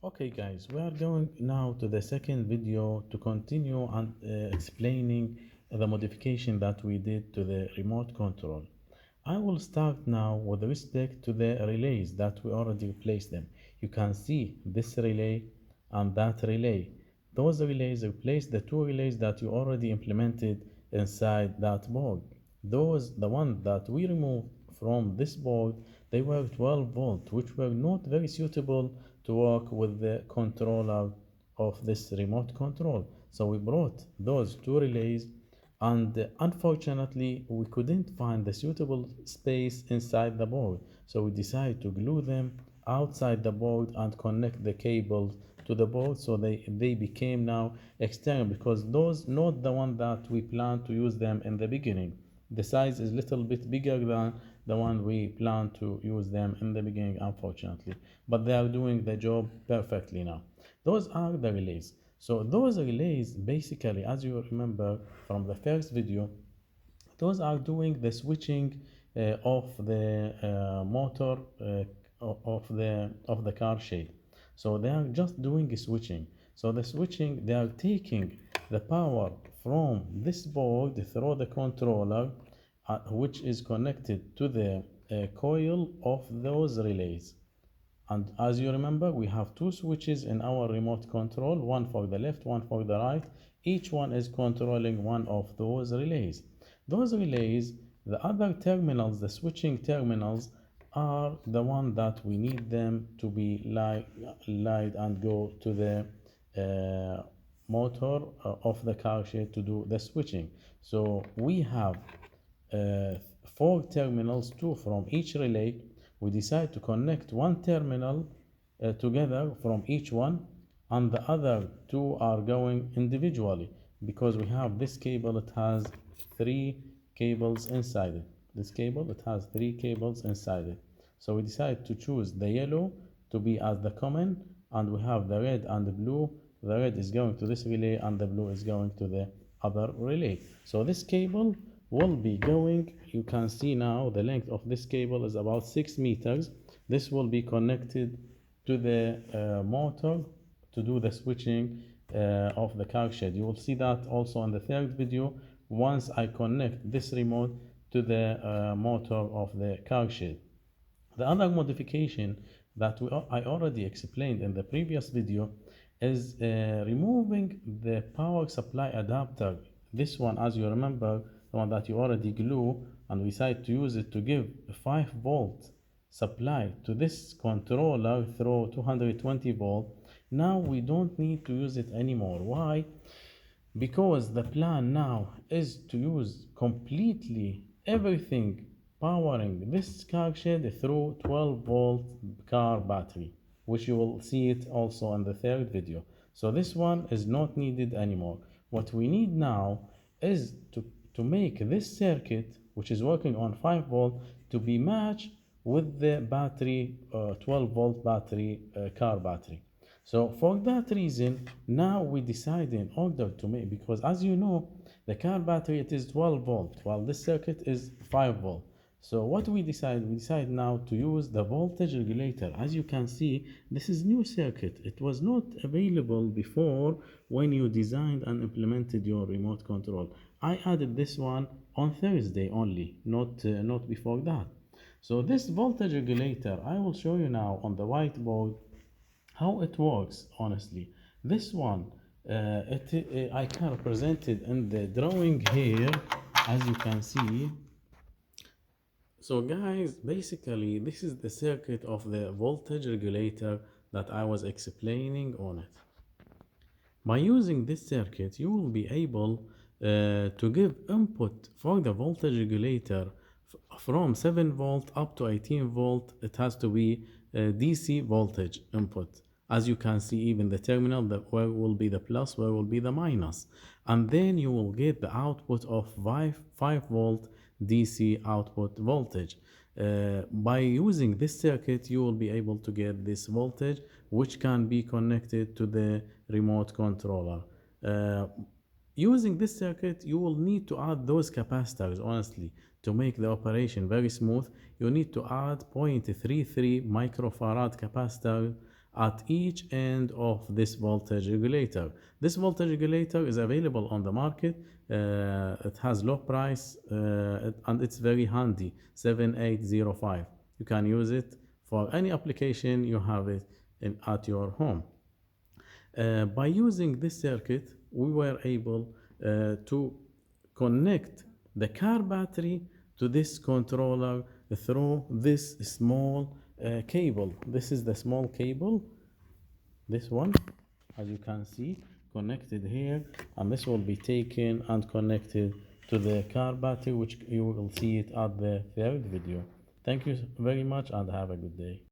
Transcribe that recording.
Okay guys, we are going now to the second video to continue and explaining the modification that we did to the remote control. I will start now with respect to the relays that we already replaced them. You can see this relay and that relay. Those relays replace the two relays that you already implemented inside that board. The ones that we removed from this board, they were 12 volt, which were not very suitable to work with the controller of this remote control. So we brought those two relays, and unfortunately we couldn't find the suitable space inside the board. So we decided to glue them outside the board and connect the cables to the board, so they became now external, because those not the one that we planned to use them in the beginning. The size is little bit bigger than the one we planned to use them in the beginning, unfortunately, but they are doing the job perfectly now. Those are the relays. So those relays, basically, as you remember from the first video, those are doing the switching of the motor of the car shade. So they are just doing switching. So the switching, they are taking the power from this board through the controller, which is connected to the coil of those relays. And as you remember, we have two switches in our remote control, one for the left, one for the right. Each one is controlling one of those relays. Those relays, the other terminals, the switching terminals, are the one that we need them to be light and go to the motor of the car shade to do the switching. So we have uh, four terminals, two from each relay. We decide to connect one terminal together from each one, and the other two are going individually, because we have this cable, it has three cables inside it. This cable, it has three cables inside it. So we decide to choose the yellow to be as the common, and we have the red and the blue. The red is going to this relay and the blue is going to the other relay. So this cable will be going, you can see now the length of this cable is about 6 meters. This will be connected to the motor to do the switching of the car shed. You will see that also in the third video once I connect this remote to the motor of the car shed. The other modification that I already explained in the previous video is removing the power supply adapter. This one, as you remember, the one that you already glue, and we decided to use it to give a 5-volt supply to this controller through 220 volt. Now we don't need to use it anymore. Why? Because the plan now is to use completely everything powering this car shed through 12-volt car battery, which you will see it also in the third video. So this one is not needed anymore. What we need now is to make this circuit, which is working on 5 volt, to be matched with the battery, 12-volt battery, car battery. So for that reason, now we decide, in order to make, because as you know, the car battery, it is 12 volt, while this circuit is 5 volt. So what we decide now to use the voltage regulator. As you can see, this is new circuit. It was not available before when you designed and implemented your remote control. I added this one on Thursday only, not before that. So this voltage regulator, I will show you now on the whiteboard how it works. Honestly, this one, I can represent it in the drawing here, as you can see. So guys, basically this is the circuit of the voltage regulator that I was explaining on it. By using this circuit, you will be able to give input for the voltage regulator from 7 volt up to 18 volt. It has to be DC voltage input. As you can see, even the terminal, where will be the plus, where will be the minus. And then you will get the output of 5 volt DC output voltage. By using this circuit, you will be able to get this voltage, which can be connected to the remote controller. Using this circuit, you will need to add those capacitors. Honestly, to make the operation very smooth, you need to add 0.33 microfarad capacitor at each end of this voltage regulator. This voltage regulator is available on the market. It has low price and it's very handy, 7805. You can use it for any application you have it at your home. By using this circuit, we were able to connect the car battery to this controller through this small cable. This is the small cable, this one, as you can see, connected here, and this will be taken and connected to the car battery, which you will see it at the third video. Thank you very much and have a good day.